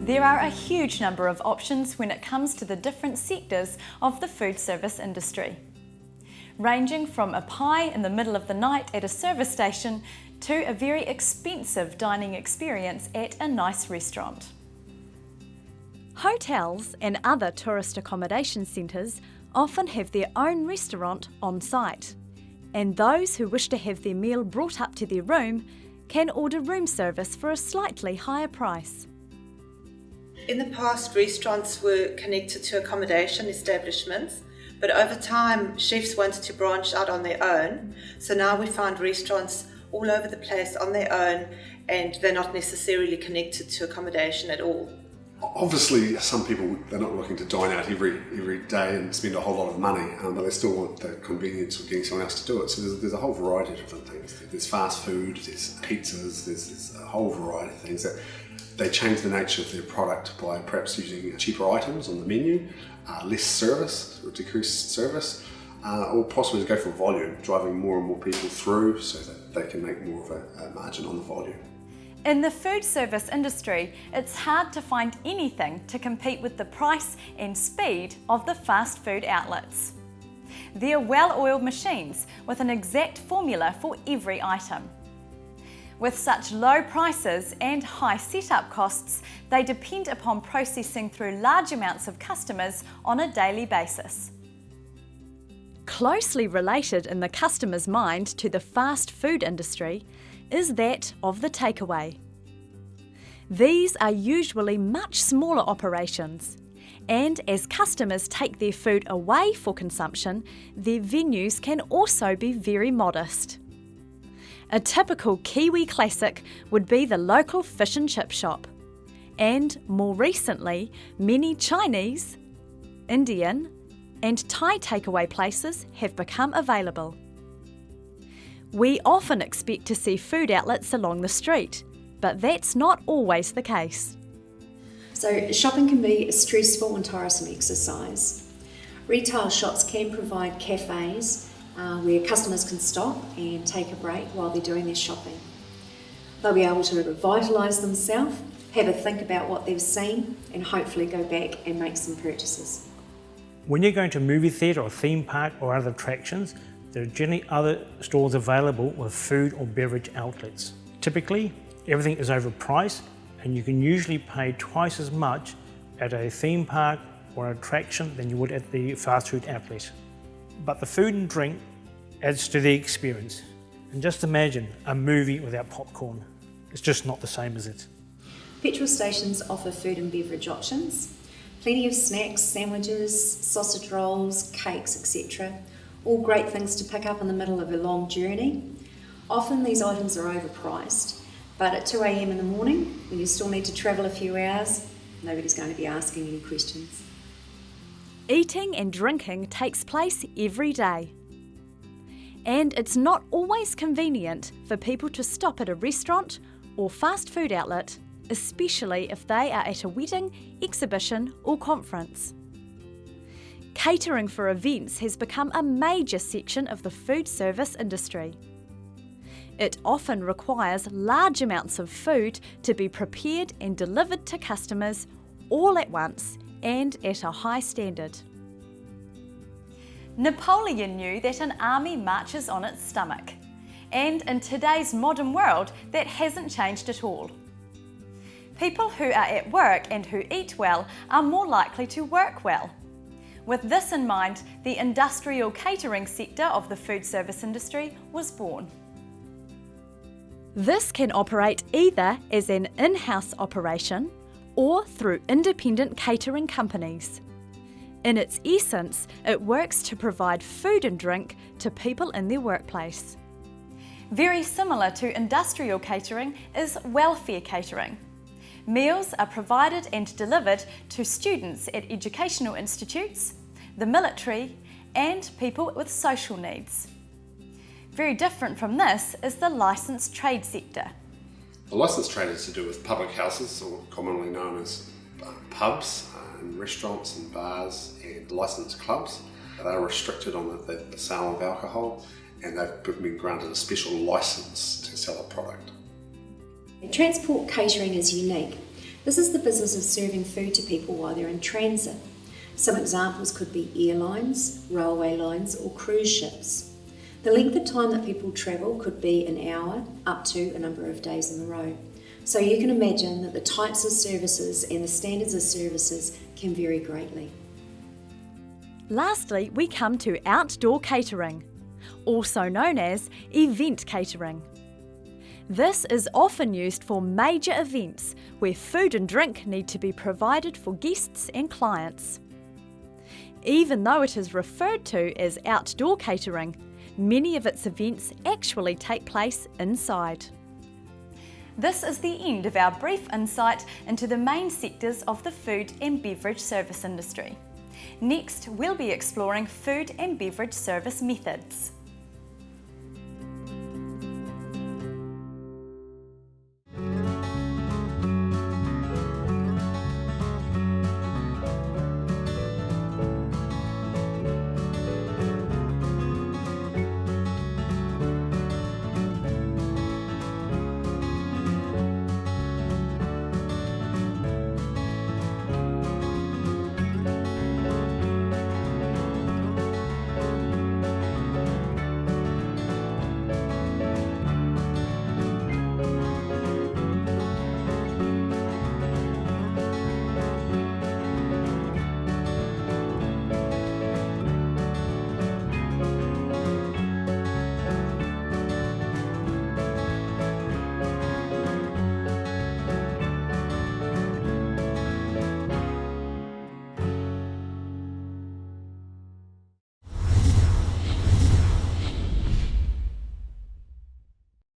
There are a huge number of options when it comes to the different sectors of the food service industry, ranging from a pie in the middle of the night at a service station to a very expensive dining experience at a nice restaurant. Hotels and other tourist accommodation centres often have their own restaurant on site, and those who wish to have their meal brought up to their room can order room service for a slightly higher price. In the past, restaurants were connected to accommodation establishments, but over time, chefs wanted to branch out on their own. So now we find restaurants all over the place on their own, and they're not necessarily connected to accommodation at all. Obviously, some people, they're not looking to dine out every day and spend a whole lot of money, but they still want the convenience of getting someone else to do it. So there's a whole variety of different things. There's fast food, there's pizzas, there's a whole variety of things that they change the nature of their product by perhaps using cheaper items on the menu, less service or decreased service, or possibly go for volume, driving more and more people through so that they can make more of a margin on the volume. In the food service industry, it's hard to find anything to compete with the price and speed of the fast food outlets. They're well-oiled machines with an exact formula for every item. With such low prices and high setup costs, they depend upon processing through large amounts of customers on a daily basis. Closely related in the customer's mind to the fast food industry is that of the takeaway. These are usually much smaller operations, and as customers take their food away for consumption, their venues can also be very modest. A typical Kiwi classic would be the local fish and chip shop, and more recently, many Chinese, Indian, and Thai takeaway places have become available. We often expect to see food outlets along the street, but that's not always the case. So shopping can be a stressful and tiresome exercise. Retail shops can provide cafes where customers can stop and take a break while they're doing their shopping. They'll be able to revitalise themselves, have a think about what they've seen, and hopefully go back and make some purchases. When you're going to a movie theatre or theme park or other attractions, there are generally other stores available with food or beverage outlets. Typically, everything is overpriced, and you can usually pay twice as much at a theme park or an attraction than you would at the fast food outlet. But the food and drink adds to the experience. And just imagine a movie without popcorn. It's just not the same, is it? Petrol stations offer food and beverage options. Plenty of snacks, sandwiches, sausage rolls, cakes, etc. All great things to pick up in the middle of a long journey. Often these items are overpriced, but at 2 a.m. in the morning, when you still need to travel a few hours, nobody's going to be asking any questions. Eating and drinking takes place every day. And it's not always convenient for people to stop at a restaurant or fast food outlet, especially if they are at a wedding, exhibition or conference. Catering for events has become a major section of the food service industry. It often requires large amounts of food to be prepared and delivered to customers all at once and at a high standard. Napoleon knew that an army marches on its stomach, and in today's modern world that hasn't changed at all. People who are at work and who eat well are more likely to work well. With this in mind, the industrial catering sector of the food service industry was born. This can operate either as an in-house operation or through independent catering companies. In its essence, it works to provide food and drink to people in their workplace. Very similar to industrial catering is welfare catering. Meals are provided and delivered to students at educational institutes, the military, and people with social needs. Very different from this is the licensed trade sector. The licensed trade is to do with public houses, or commonly known as pubs, and restaurants and bars and licensed clubs. They are restricted on the sale of alcohol, and they've been granted a special licence to sell a product. Transport catering is unique. This is the business of serving food to people while they're in transit. Some examples could be airlines, railway lines, or cruise ships. The length of time that people travel could be an hour up to a number of days in a row. So you can imagine that the types of services and the standards of services can vary greatly. Lastly, we come to outdoor catering, also known as event catering. This is often used for major events where food and drink need to be provided for guests and clients. Even though it is referred to as outdoor catering, many of its events actually take place inside. This is the end of our brief insight into the main sectors of the food and beverage service industry. Next, we'll be exploring food and beverage service methods.